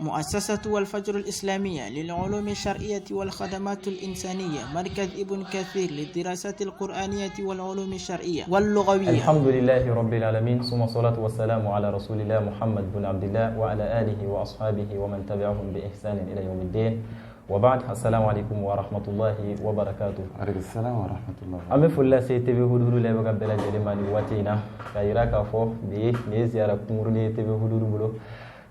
مؤسسة الفجر الإسلامية للعلوم الشرعية والخدمات الإنسانية مركز ابن كثير للدراسات القرآنية والعلوم الشرعية واللغوية. الحمد لله رب العالمين، ثم الصلاة والسلام على رسول الله محمد بن عبد الله وعلى آله وأصحابه ومن تبعهم بإحسان إلى يوم الدين. وبعد، السلام عليكم ورحمة الله وبركاته. عليكم السلام ورحمة الله. أمي فلا سيتبه هدور لبعض بلاد جلماني واتينا كايرا كافو بيزيارة كمرني تبه هدور بلو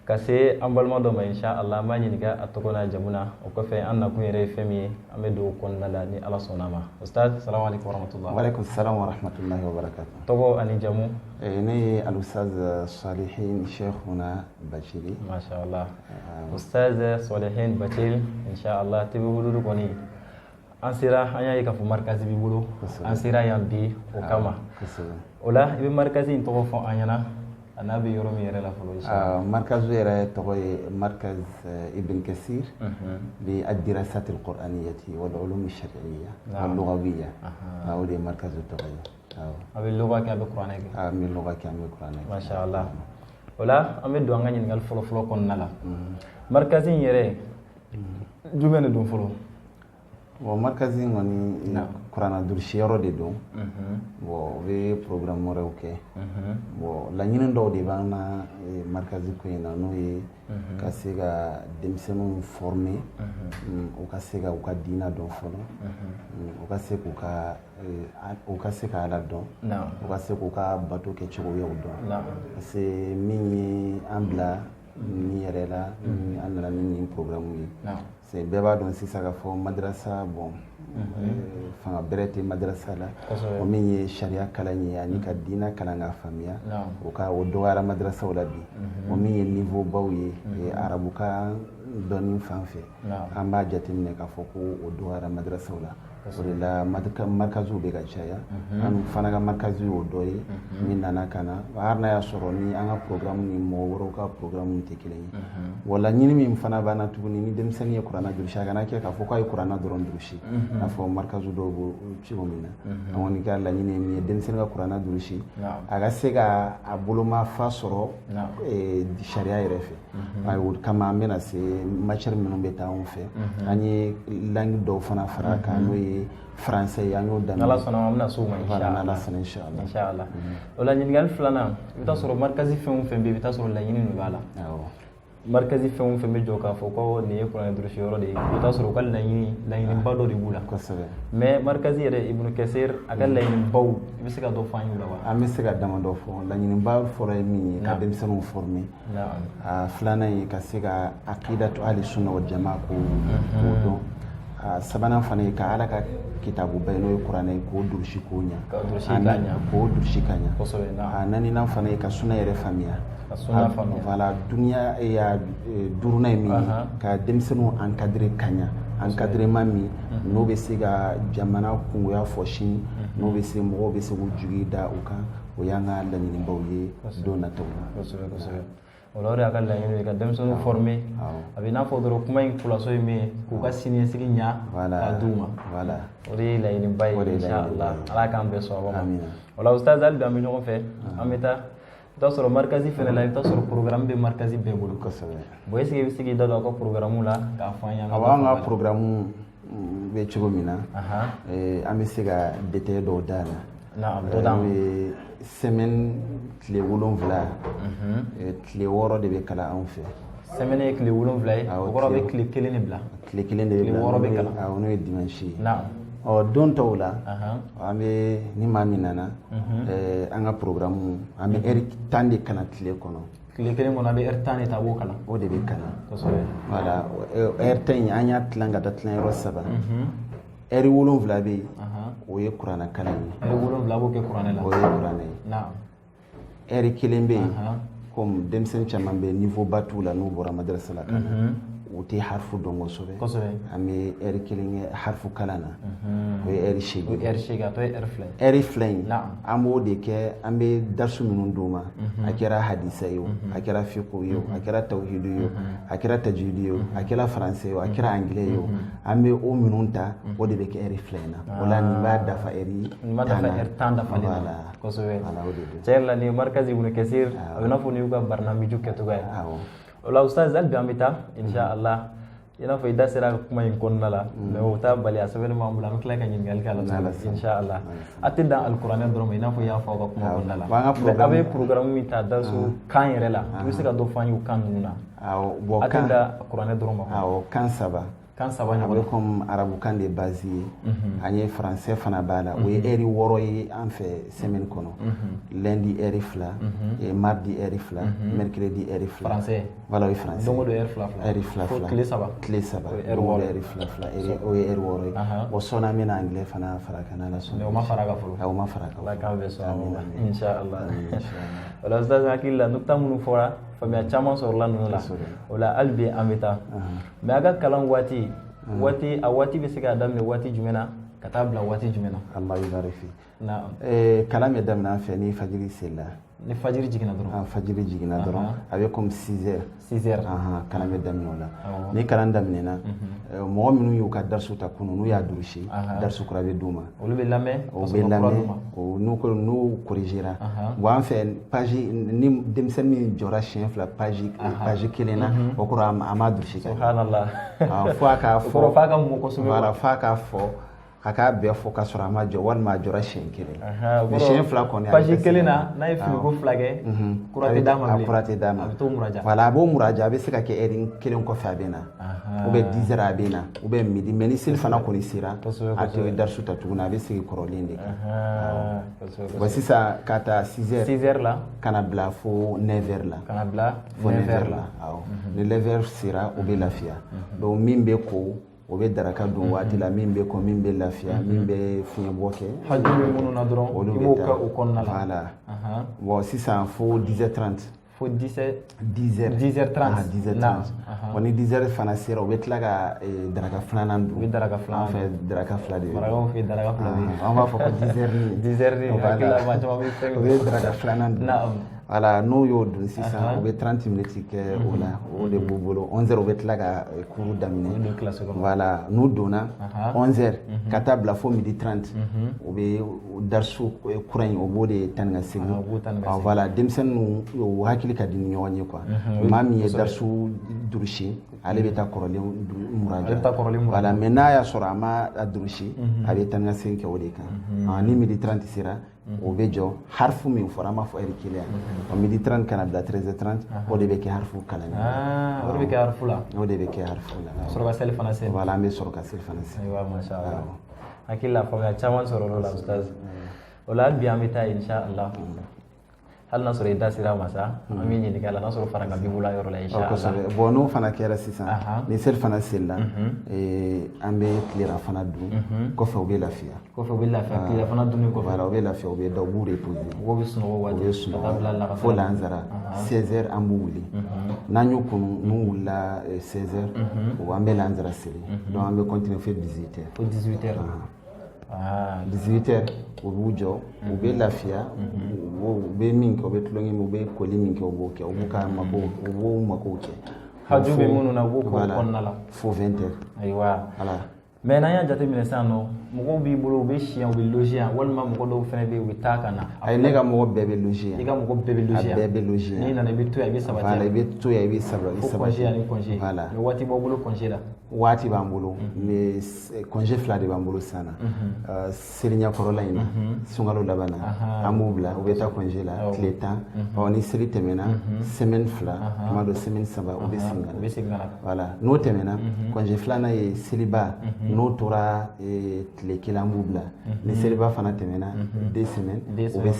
كسي أمبالما دوما إن شاء الله ما ينجا أتقونا جمونا وكفي أن نكون ريفمي أمدو كنا لاني على صنامة. أستاذ السلام عليكم ورحمة الله. وعليكم السلام ورحمة الله وبركاته. تبو أني جمو. إني الأستاذ صالحين شيخنا بشيري. ما شاء الله. أستاذ صالحين بشير إن شاء الله تبي هدور كوني. أنسيرا أني يكفو مركزي بيبلو. أنسيرا يامبي وكما. ولا يبي مركزي إنتو فو أنينا. أنا بيورومي يرى لا فلوس. مركز يرى تقوي مركز ابن كثير للدراسات القرآنية والعلوم الشرعية واللغوية. أولي مركز تقوي. أبي اللغة كأبي قرآن. أبي اللغة كأبي قرآن. ما شاء الله. ولا أمي دوانغا ينقل فلو كون نلا. مركزي يرى. جمعنا دون فلو. ومركزي غني قرآن درشيرو ديدو. وفي برنامج مريوكي. ولا ينندو ديبانا مركزي كوينا نوي كاسيغا دمسمو فورمي. وكاسيغا وكادينا دون فلو. وكاسيغا على دون. وكاسيغا باتو كيتشو يودون. سي ميني أمبلا نيرلا أنا لاني برنامج. C'est beba don sisaka fo madrasa bon fanga berete madrasa la o minye sharia kalani yani ka dina kalanga famia o ka o doara madrasa wala bi o minye niveau bawye arabu ka doni fanfe amba jatimne ka fo ko o doara madrasa wala la markazu be ga chaya an fana ga markazu o doye min nana kana harna ya soro ni anga programme ni mo woro ka programme te kileni wala nyini mi fana bana tuguni ni dem sani qur'ana dur shagana ke ka fo ko qur'ana doron durshi na fo markazu do bo cibo mina awoni ga la nyini mi dem sani ga qur'ana durshi aga sega abuluma fa soro di sharia refe ay wud kama mena se machar mino beta on fe ani langue do fana faraka no français yango dan Allah sana amna suma inshallah inshallah wala nyingal flana bitasoro markazi fem be bitasoro la yinin bala markazi fem be joka foko ne ko na durshi yoro de bitasoro kal la yinin bado de bula mais markazi yere ibnu kasir agal la yinin baw bisika do fanyu la wa amisiga damando fo la yinin baw fore mi ka dem sanu former flana yi kasiga aqidatu ahli sunna wal jamaa ko do sabana fane ka ala ka kitabu bayno qur'ana ko durshi konya ko durshi kanya nani nan fane ka sunna yere famia wala dunya ya durna mi ka demsenu encadrer kanya encadrement mi no be siga jamana kungo ya foshin no be se mo be se wujugi da uka o yanga la ni mbawye do na to olore akal la yini ka dem sonu formé abina fodoro kuma in kula so yimi ku ka sini sigi nya aduma wala ori la yini bay inshallah ala kan be so ba amina wala ustaz al bi ñoo fe amita tasoro markazi fene la tasoro programme be markazi be bulu ko sabe boy sigi da ko programme la ka fanya nga programme be chugo mina amisiga dete do dana na do dam semaine clé wolonvla clé woro de be kala an fe semaine clé wolonvla woro be clé kelen bla clé kelen de woro be kala ono dimanche na o don tawla ambe ni maminana anga programme ambe eri tande kana clé kono clé kelen kono be eri tande tabo kala o de be kala to so wala eri tan anya tlanga datlan ro saba eri wolonvla be o ye qur'ana kalani eri wolonvla bo ke qur'ana la o ye qur'ana na eri kilembe comme demsen chamambe niveau batu la no bora madrasa la kana uti harfu dongo sobe ami eri kilinge harfu kalana o eri shiga to eri flame ambo de ke ambe darsu minun duma akira hadisa yo akira fiqh yo akira tauhid yo akira tajwid yo akira français yo akira anglais yo ambe o minunta o de ke eri flame wala ni ba dafa eri tanda falina kosobe cella ni markazi ibn kasir abna funi uga barnamiju ketuga wala ustaz al biamita insha Allah ina fa ida sera kuma in konna la me wota bali asabene ma ambula mekla ka nyin gal kala insha Allah atinda alquran drum ina fa ya fa ko kuma konna la abe program mi ta da su kan yere la tu sika do fanyu kan nuna atinda alquran drum kan saba abe comme arabu kan de base anye français fana bala o eri woro yi en fait semaine kono lundi eri fla et mardi eri fla mercredi eri fla français voilà oui français donc do eri fla clé saba eri fla eri woro yi o sona mina anglais fana farakana la sona o ma faraka fulu o ma faraka la ka be so insha Allah wala ustaz akilla nukta munu fora famia chama sorla nuna wala albi amita me aga kalan wati awati be siga damne wati jumena katabla wati jumena Allah yubarifi na kalam ya damna fe ni fajiri sella ni fajiri jigina doro fajiri jigina doro avec comme 6h kalam ya damna wala ni kalam damne na mo minu yu ka darsu takunu nu ya durushi darsu kurabe duma olu be lame o nu ko nu corrigera wa fait page ni demsen mi jora chien fla page kelena o ko amadu shi subhanallah fo aka fo fa ka mo ko so wala fa ka fo aka be fo ka sura ma jo wal ma jora chien kele be chien fla ko ne page kelena na ifi go flage kurate dama to muraja wala bo muraja be sika ke erin kelen ko fa bena ou be 10h abena ou be midi meni sil fana ko ni sira ati darsu tatuna be sigi korolinde voici ça kata 6h la kana bla fo 9h la kana bla fo 9h la le 9h sira ou be lafia do mimbe ko o be daraka dun waati la min be ko min be lafiya min be fiɲɛ bɔ kɛ hajju minnu na dɔrɔn i b'o kɛ o kɔnɔna la voilà bon sisan fo 10h30 fo 10h30 bon ni 10h fana sera o bɛ tila ka daraka filanan dun o bɛ daraka filanan an fɛ daraka fila de marakaw fɛ daraka fila de an b'a fɔ ko 10h hakili la maa caman bɛ fɛn o bɛ daraka filanan dun voilà n'o y'o dun sisan o bɛ 30 minutes kɛ o la o de b'u bolo 11h o bɛ tila ka cours daminɛ voilà n'u donna 11h ka taa bila fo 12h30 o bɛ darisu kura in o b'o de tan ka segin voilà denmisɛnninw o hakili ka di ni ɲɔgɔn ye quoi maa min ye darisu durusi ale bɛ taa kɔrɔlen muraja voilà mais n'a y'a sɔrɔ a ma a durusi a bɛ tan ka segin kɛ o de kan ni 12h30 sera o bɛ jɔ harfu min fɔra an b'a fɔ heure kelen o 12h30 kana bila 13h30 o de bɛ kɛ harfu kalanni o de bɛ kɛ harfu la o de bɛ kɛ harfu la sɔrɔ ka seli fana se voilà an bɛ sɔrɔ ka seli fana se ayiwa masha Allah hakili la faamuya caman sɔrɔ o la ustaz o la bi an bɛ taa insha Allah hali n'a sɔrɔ i da sera ma sa an bɛ ɲininka la n'a sɔrɔ fana ka bi bula yɔrɔ la insha Allah bon n'o fana kɛra sisan ni seli fana selila an bɛ tilera fana dun kɔfɛ u bɛ lafiya tilera fana dunni kɔfɛ voilà u bɛ lafiya u bɛ da u b'u reposer mɔgɔw bɛ sunɔgɔ waati ka taa bila la fo lansara 16h an b'u wuli n'an y'u kunu n'u wulila 16h an bɛ lansara seli donc an bɛ continuer fo 18h fo 18h 18h u b'u jɔ u bɛ lafiya u bɛ min kɛ u bɛ tulonkɛ min u bɛ koli min kɛ u b'o kɛ u b'u ka makow kɛ haju bɛ minnu na u b'o kɛ kɔnɔna la fo 20h ayiwa mais n'an y'a jateminɛ sisan nɔ mɔgɔw b'i bolo u bɛ si yan u bɛ loger yan walima mɔgɔ dɔw fana bɛ yen u bɛ taa ka na ayi ne ka mɔgɔ bɛɛ bɛ loger yan i ka mɔgɔ bɛɛ bɛ loger yan a bɛɛ bɛ loger yan n'i nana i bɛ to yan i bɛ sabati voilà i bɛ to yan i bɛ sabati fo congé ani congé voilà mais waati b'aw bolo congé la waati b'an bolo mais congé fila de b'an bolo sisan na seliɲɛkɔrɔla in na sunkalo laban na an b'u bila u bɛ taa congé la tile 10 ni seli tɛmɛna semaine fila tuma dɔ semaine saba u bɛ segin ka na voilà n'o tɛmɛna congé filanan ye seliba n'o tora tile kelen an b'u bila ni seliba fana tɛmɛna 2 semaines u bɛ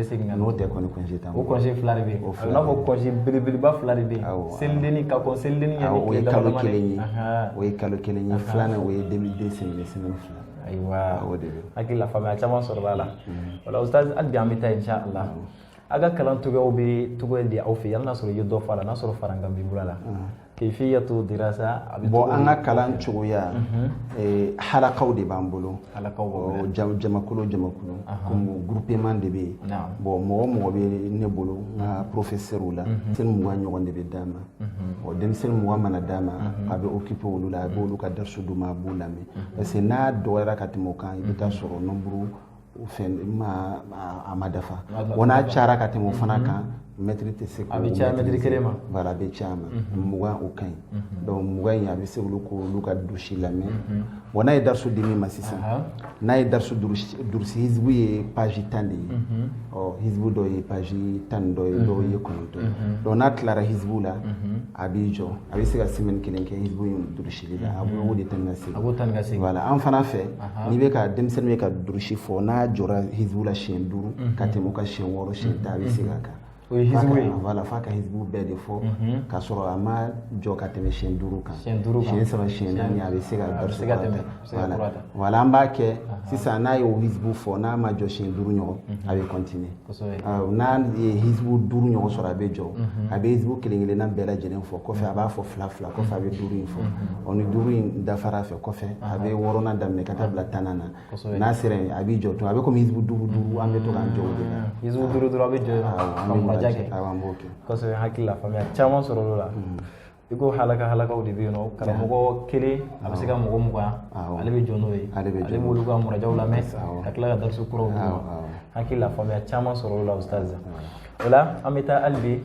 segin ka na n'o tɛ kɔni congé t'an bolo o congé fila de bɛ yen a bɛ n'a fɔ congé belebeleba fila de bɛ yen selidenni ka kɔn selidenni yanni o ye kalo kelen ye o ye kalo kelen ye filanan o ye 2 semaines fila ayiwa hakili la faamuya caman sɔrɔla la wala ustaz hali bi an bɛ taa insha Allah a ka kalan cogoyaw bɛ cogoya di aw fɛ yan n'a sɔrɔ i ye dɔ fɔ a la n'a sɔrɔ farankan b'i bolo a la kayfiyatu dirasa bon an ka kalan cogoya halakaw de b'an bolo jamakulu comme groupement de bɛ yen bon mɔgɔ bɛ ne bolo n ka professeur la denmisɛnnin 20 ɲɔgɔn de bɛ d'a ma bon denmisɛnnin 20 mana d'a ma a bɛ occuper olu la a b'olu ka darisu d'u ma a b'u lamɛn parce que n'a dɔgɔyara ka tɛmɛ o kan i bɛ taa sɔrɔ nombre fɛn a ma dafa wa n'a cayara ka tɛmɛ o fana kan mètre tɛ se a bɛ caya mètre kelen ma voilà a bɛ caya ma 20 o ka ɲi donc 20 in a bɛ se olu ka durusi lamɛn bon n'a ye darisu di min ma sisan n'a ye darisu durusi hizbu ye page 10 de ye ɔ hizbu dɔ ye page 10 dɔ ye dɔw ye 9 donc n'a tilara hizbu la a b'i jɔ a bɛ se ka semaine kelen kɛ hizbu in durusili la a b'o de tɛmɛ ka segin voilà an fana fɛ n'i bɛ ka denmisɛnnin bɛ ka durusi fɔ n'a jɔra hizbu la siɲɛ 5 ka tɛmɛ o ka siɲɛ 6 siɲɛ 10 a bɛ segin a kan voilà f'a ka hizbu bɛɛ de fɔ k'a sɔrɔ a ma jɔ ka tɛmɛ siɲɛ 5 kan siɲɛ 3 siɲɛ 4 a bɛ se ka darisu kɔrɔta voilà an b'a kɛ sisan n'a ye o hizbu fɔ n'a ma jɔ siɲɛ 5 ɲɔgɔn a bɛ continuer n'a ye hizbu 5 ɲɔgɔn sɔrɔ a bɛ jɔ a bɛ hizbu kelen kelenna bɛɛ lajɛlen fɔ kɔfɛ a b'a fɔ fila kɔfɛ a bɛ 5 in fɔ ɔ ni 5 in dafara fɛ kɔfɛ a bɛ 6nan daminɛ ka taa bila 10nan na n'a sera yen a b'i jɔ to a bɛ komi hizbu 5 an bɛ to k'an jɔ o de la hizbu 5 a bɛ jɔ kosɛbɛ hakili la faamuya caman sɔrɔ olu la i ko halakaw de bɛ yen nɔ karamɔgɔ kelen a bɛ se ka mɔgɔ 20 ale bɛ jɔ n'o ye ale b'olu ka murajaw lamɛn ka tila ka darisu kuraw d'u ma hakili la faamuya caman sɔrɔ olu la ustaz o la an bɛ taa hali bi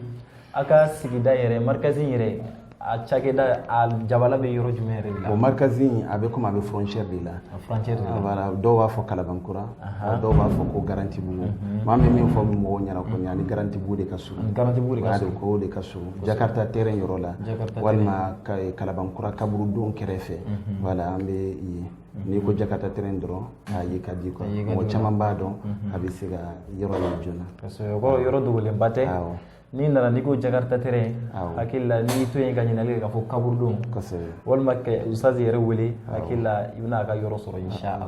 a ka sigida yɛrɛ markazi yɛrɛ a cakɛda a jabala bɛ yɔrɔ jumɛn yɛrɛ de la. Bon markazi a bɛ komi a bɛ frontière de la. A frontière de la. Voilà dɔw b'a fɔ Kalabankura dɔw b'a fɔ ko Garantibugu maa min min fɔ mɔgɔw ɲɛna kɔni ani Garantibugu de ka surun. Garantibugu de ka surun. Ko de ka surun Jakarta terrain yɔrɔ la walima Kalabankura kaburudon kɛrɛfɛ voilà an bɛ yen. N'i ko Jakarta terrain dɔrɔn a ye ka di quoi mɔgɔ caman b'a dɔn a bɛ se ka yɔrɔ la joona. Parce que yɔrɔ dogolenba tɛ. Ni nana n'i ko Jakarta terrain hakili la n'i to yen ka ɲininkali kɛ k'a fɔ kaburudon walima ka ustaz yɛrɛ wele hakili la i bɛna a ka yɔrɔ sɔrɔ inshallah.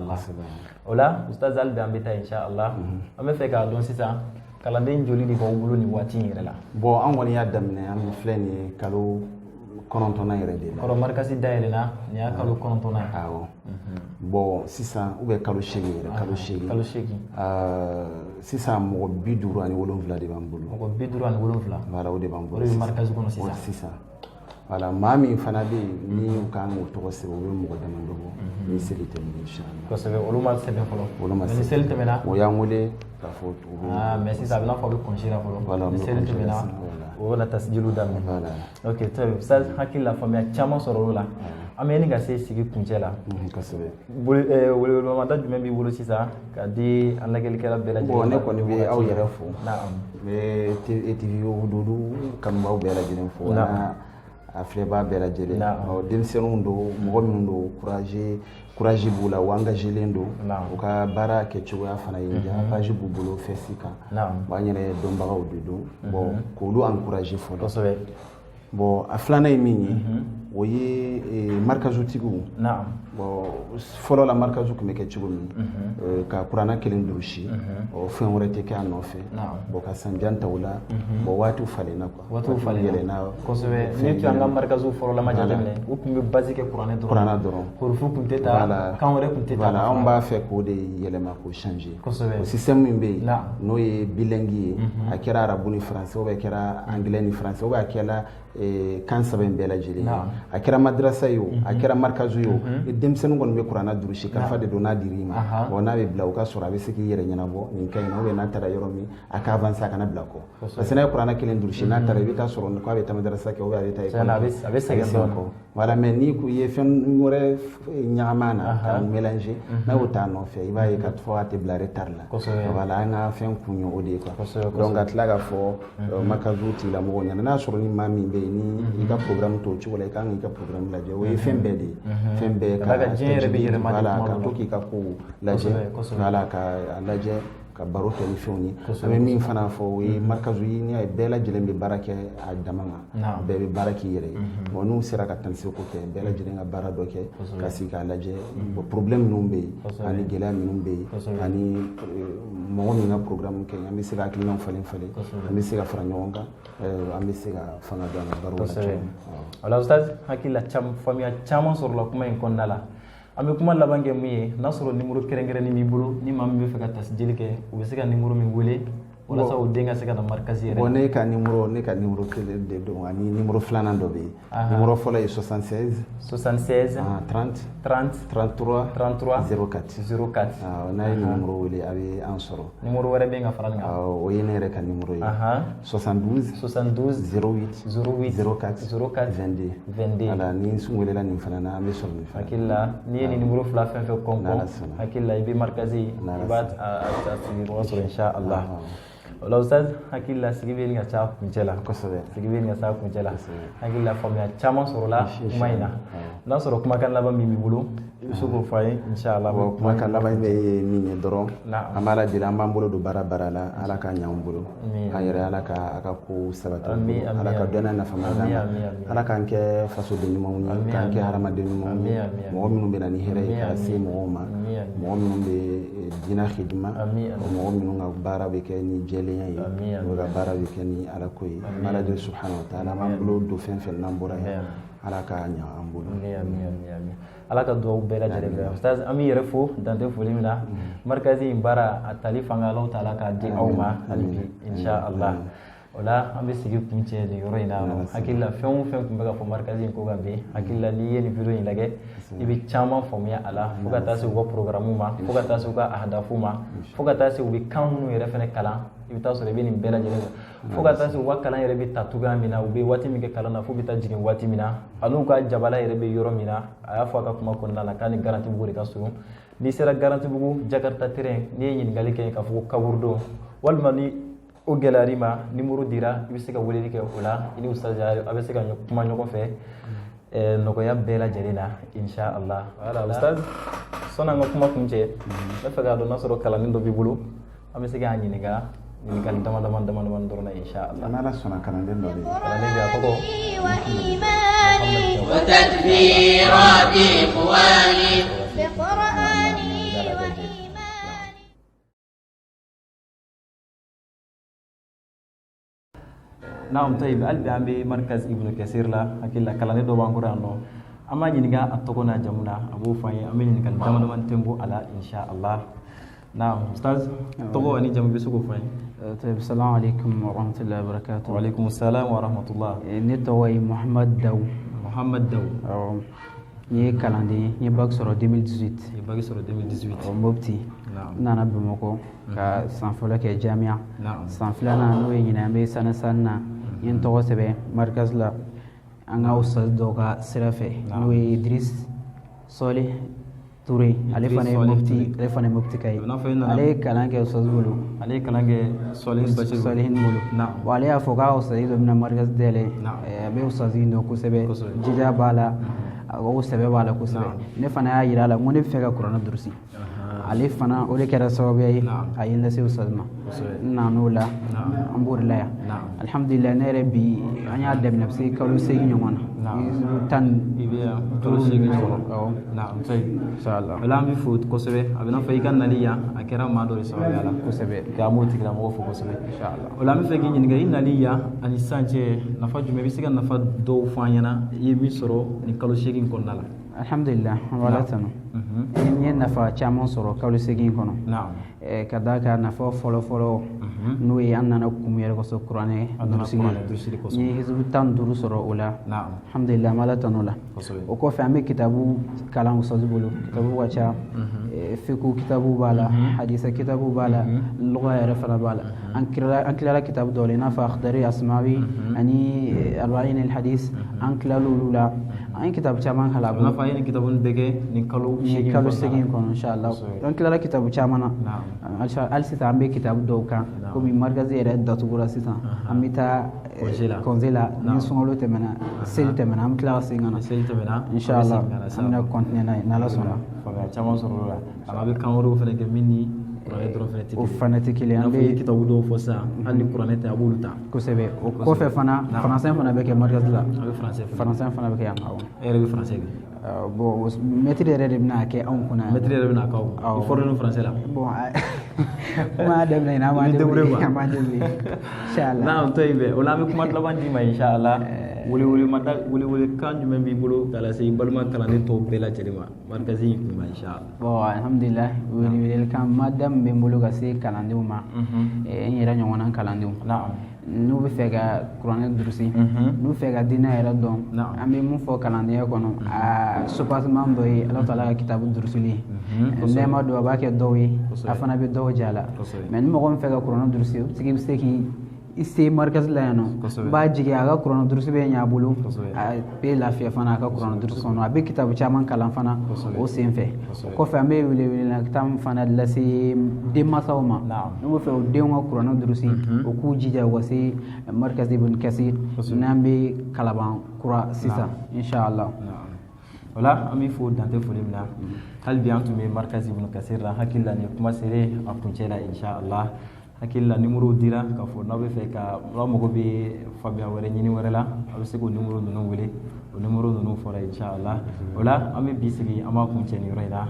O la ustaz hali bi an bɛ taa inshallah an bɛ fɛ k'a dɔn sisan kalanden joli de b'aw bolo nin waati in yɛrɛ la. Bon an kɔni y'a daminɛ an filɛ nin ye kalo 9nan yɛrɛ de la. Kɔrɔ markasi dayɛlɛnna nin y'a kalo 9nan ye. Awɔ. Bon sisan kalo 8 yɛrɛ kalo 8. Kalo 8. Sisan mɔgɔ 57 de b'an bolo. Mɔgɔ 57. Voilà o de b'an bolo. O de bɛ markasi kɔnɔ sisan. Sisan. Voilà maa min fana bɛ yen ni u kan k'o tɔgɔ sɛbɛn o bɛ mɔgɔ damadɔ bɔ ni seli tɛmɛna inshallah. Kosɛbɛ olu ma sɛbɛn fɔlɔ. Ni seli tɛmɛna. O y'an wele k'a fɔ u bɛ. Mais sisan a bɛ n'a fɔ a bɛ congé la fɔlɔ. Voilà ni seli tɛmɛna o bɛna tasijiliw daminɛ. Voilà. Ok très bien hakili la faamuya caman sɔrɔ olu la. An bɛ ɲini ka se sigi kuncɛ la. Kosɛbɛ. Welemada jumɛn b'i bolo sisan k'a di an lajɛlikɛla bɛɛ lajɛlen. Bon ne kɔni bɛ aw yɛrɛ fo. Naam. N bɛ TV Wududu kanubaw bɛɛ lajɛlen fo. Naam. A filɛbaa bɛɛ lajɛlen. Denmisɛnninw don mɔgɔ minnu don courage b'u la u engagélen don u ka baara kɛcogoya fana ye diya page b'u bolo fɛsi kan an yɛrɛ dɔnbagaw de don bon k'olu encourager fɔlɔ. Bon a filanan ye min ye o ye markazutigiw bon fɔlɔ la markazu tun bɛ kɛ cogo min ka kuranna kelen durusi fɛn wɛrɛ tɛ kɛ a nɔfɛ bon ka sanjan ta o la bon waatiw falenna quoi waatiw falenna kosɛbɛ ni tun y'an ka markazu fɔlɔlama jateminɛ u tun bɛ base kɛ kuranɛ dɔrɔn hurufu tun tɛ taa kan wɛrɛ tun tɛ taa voilà an b'a fɛ k'o de yɛlɛma k'o changer o système min bɛ yen n'o ye bilingue ye a kɛra arabu ni français ou bien a kɛra anglais ni français ou bien a kɛra kan saba in bɛɛ lajɛlen a kɛra madrasa ye o a kɛra markazu ye o denmisɛnnin kɔni bɛ kuranna durusi kalifa de don n'a dir'i ma bon n'a bɛ bila o ka sɔrɔ a bɛ se k'i yɛrɛ ɲɛnabɔ nin ka ɲi na ou bien n'a taara yɔrɔ min a ka avancer a kana bila kɔ parce que n'a ye kuranna kelen durusi n'a taara i bɛ taa sɔrɔ k'a bɛ taa madrasa kɛ ou bien a bɛ taa école a bɛ sɛgɛn dɔɔnin voilà mais n'i kun ye fɛn wɛrɛ ɲagama na ka mélanger n'a y'o t'a nɔfɛ i b'a ye ka fɔ a tɛ bila retard la voilà an ka fɛn kun ye o de ye quoi donc ka tila ka fɔ markazu tigilamɔgɔw ɲɛna n'a sɔrɔ ni maa min bɛ yen ni i ka programme t'o cogo la i kan k'i ka programme lajɛ o ye fɛn bɛɛ de ye fɛn bɛɛ ka voilà ka to k'i ka kow lajɛ voilà ka lajɛ ka baro kɛ ni fɛnw ye an bɛ min fana fɔ o ye markazu ye n'i y'a ye bɛɛ lajɛlen bɛ baara kɛ a dama kan bɛɛ bɛ baara k'i yɛrɛ ye bon n'u sera ka taniseko kɛ bɛɛ lajɛlen ka baara dɔ kɛ ka sigi k'a lajɛ problème minnu bɛ yen ani gɛlɛya minnu bɛ yen ani mɔgɔ min ka programme kɛ an bɛ se ka hakilinaw falen an bɛ se ka fara ɲɔgɔn kan an bɛ se ka fanga don an ka baaraw la cogo min. Wala ustaz hakili la faamuya caman sɔrɔla kuma in kɔnɔna la an bɛ kuma laban kɛ mun ye n'a sɔrɔ numéro kɛrɛnkɛrɛnnen b'i bolo ni maa min bɛ fɛ ka tasijili kɛ u bɛ se ka numéro min wele wala sa o denga se kana markazi bon ne ka numéro télé de don ani numéro flanan do be numéro fola est 76 30 33 04 na numéro wele abi ansoro numéro wara be nga faral nga o yene re ka numéro yi 72 08 04 22 ala ni sun wele la ni fana na be so ni hakilla ni numéro fla fen fe konko hakilla ibi markazi ibat asiri waso insha Allah wala ustaz hakilla sigibel nga cha kunjela sigibel nga sa kunjela hakilla famya chama sorola kumaina na soro kuma kan laba mimi bulu suko fay inshallah kuma kan laba be ni doro amala dira mambulo do bara la ala ka nyambulo ayere ala ka aka ku sabata ala ka dona na famala ala kan ke faso de nyumo ni kan ke harama de nyumo mo minnu be na ni here ka se mo minnu be dina khidma mo minnu nga bara be ke ni jeliya yi o ga bara be ke ni ala koy mala de subhanahu wa ta'ala mambulo do fen nambura ala ka nya ambulo ala ka duwaw bɛɛ lajɛlen bɛ ustaz an b'i yɛrɛ fo dante foli min na markazi in baara a tali fanga Alahu taala k'a di aw ma hali bi insha Allah o la an bɛ sigi kun cɛ nin yɔrɔ in na hakili la fɛn o fɛn tun bɛ ka fɔ markazi in ko kan bi hakili la n'i ye nin video in lajɛ i bɛ caman faamuya a la fo ka taa se u ka programme ma fo ka taa se u ka ahadafu ma fo ka taa se u bɛ kan minnu yɛrɛ fɛnɛ kalan i bɛ taa sɔrɔ i bɛ nin bɛɛ lajɛlen kɛ fo ka taa se u ka kalan yɛrɛ bɛ ta cogoya min na u bɛ waati min kɛ kalan na fo bɛ taa jigin waati min na ani u ka jabala yɛrɛ bɛ yɔrɔ min na a y'a fɔ a ka kuma kɔnɔna la k'a ni Garantibugu de ka surun n'i sera Garantibugu Jakarta terrain n'i ye ɲininkali kɛ k'a fɔ ko kaburudon walima ni o gɛlɛyar'i ma numéro dira i bɛ se ka weleli kɛ o la i ni ustaz a bɛ se ka kuma ɲɔgɔn fɛ nɔgɔya bɛɛ lajɛlen na insha Allah voilà ustaz sɔnni an ka kuma kun cɛ n bɛ fɛ k'a dɔn n'a sɔrɔ kalannin dɔ b'i bolo an bɛ se k'a ɲininka ɲininkali dama dɔrɔn na insha Allah n'Ala sɔnna kalanden dɔ bɛ yen kalanden bɛ a tɔgɔ وتكبيرات إخواني بقرآني نعم طيب قلبي عم بمركز ابن كثير لا أكيد لا كلامي دوبان قرانو أما جنيجا أتوقنا جمنا أبو فاي أمين جنيجا دمان تنبو على إن شاء الله نعم أستاذ توقو أني جنب بسوق فاي طيب السلام عليكم ورحمة الله وبركاته وعليكم السلام ورحمة الله نتوي محمد دو ني كلاندي ني باك سورو 2018 ني باك سورو 2018 مبتي نانا بموكو كا سانفولا كي جامعة سانفولا نو يني مي سنة ين تو سبه مركز لا انا استاذ دوغا سرافه نو ادريس صالح توري علي فاني مفتي كاي علي كلام كي استاذ بولو علي كلام كي صالح بولو نعم وعلي افوغا استاذ من مركز ديلي ابي استاذ نو كسبه جدا بالا او سبه بالا كسبه ne fana ya yira la mun fe ka Qur'an durusi ale fana o le kɛra sababu ye a ye lase ustaz ma nanu la an b'o de la yan alhamdulillah ne yɛrɛ bi an y'a daminɛ se kalo 8 ɲɔgɔn na tan kalo 8 ɲɔgɔn na'am sai inshallah wala mi fo kosɛbɛ a bɛ na fɔ i ka nali yan a kɛra maa dɔ de sababu ya la kosɛbɛ ka mo tigila mɔgɔ fo kosɛbɛ inshallah wala mi fɛ k'i ɲininka i nali yan ani sisan cɛ nafa jumɛn bɛ se ka nafa dɔw fɔ an ɲɛna i ye min sɔrɔ ni kalo 8 kɔnɔna la alhamdulillah wala tanu ni nafa caman sɔrɔ kalo 8 kɔnɔ ka da ka nafa fɔlɔ n'o ye an nana kun yɛrɛ kɔsɔ kuranɛ durusi ni hizbu 15 sɔrɔ o la alhamdulillah mala tanu la o kɔfɛ an bɛ kitabu kalan ustaz bolo kitabu ka ca fiqh kitabu b'a la hadisa kitabu b'a la lugha yɛrɛ fana b'a la an kilala kitabu dɔ la i n'a fɔ akhdari asmawi ani arba'in al-hadis an kilala olu la an kitabu caman kalan n'a fɔ a ye nin kitabu bɛɛ kɛ nin kalo 8 kɔnɔ inshallah an kilala kitabu caman na hali sisan an bɛ kitabu dɔw kan komi markazi yɛrɛ datugura sisan an bɛ taa congé la ni sunkalo tɛmɛna seli tɛmɛna an bɛ tila ka segin ka na inshallah an bɛna continuer n'a ye n'Ala sɔnna faamuya caman sɔrɔ o la a bɛ kan wɛrɛw fana kɛ min ni kuranɛ dɔrɔn fana tɛ kelen an bɛ kitabu dɔw fɔ sisan hali ni kuranɛ tɛ a b'olu ta kosɛbɛ o kɔfɛ fana faransɛ fana bɛ kɛ markazi la faransɛ fana bɛ kɛ yan e yɛrɛ bɛ faransɛ kɛ bon maître yɛrɛ de bɛna kɛ anw kunna maître yɛrɛ bɛna k'aw i fɔra ni faransɛ la bon kuma daminɛ ina ma débrouiller inshallah naam to yi bɛ o la an bɛ kuma laban d'i ma inshallah wele kan jumɛn b'i bolo k'a lase i balima kalanden tɔw bɛɛ lajɛlen ma markazi in kun ma inshallah. Bon alhamdulillah wele kan madam bɛ n bolo ka se kalandenw ma n yɛrɛ ɲɔgɔnna kalandenw n'u bɛ fɛ ka kuranɛ durusi n'u fɛ ka diinɛ yɛrɛ dɔn an bɛ mun fɔ kalandenya kɔnɔ a sopaseman dɔ ye Ala Taala ka kitabu durusili nɛɛma dɔ a b'a kɛ dɔw ye a fana bɛ dɔw diya la mais ni mɔgɔ min fɛ ka kuranɛ durusi o tigi bɛ se k'i se markazi la yan nɔ b'a jigin a ka kuranɛ durusi bɛ ɲɛ a bolo a bɛ lafiya fana a ka kuranɛ durusi kɔnɔ a bɛ kitabu caman kalan fana o sen fɛ kɔfɛ an bɛ wele kan fana lase denmansaw ma n'u bɛ fɛ u denw ka kuranɛ durusi u k'u jija u ka se markazi Ibn Kathir n'an bɛ Kalaban kura sisan inshallah. Wala an bɛ fo dante foli min na hali bi an tun bɛ markazi Ibn Kathir la hakili la ni kuma sere a kuncɛ la inshallah. Hakili la numéro dira k'a fɔ n'aw bɛ fɛ ka n'aw mago bɛ faamuya wɛrɛ ɲini wɛrɛ la a bɛ se k'o numéro ninnu wele o numéro ninnu fɔra inshallah o la an bɛ bi sigi an b'a kuncɛ nin yɔrɔ in na.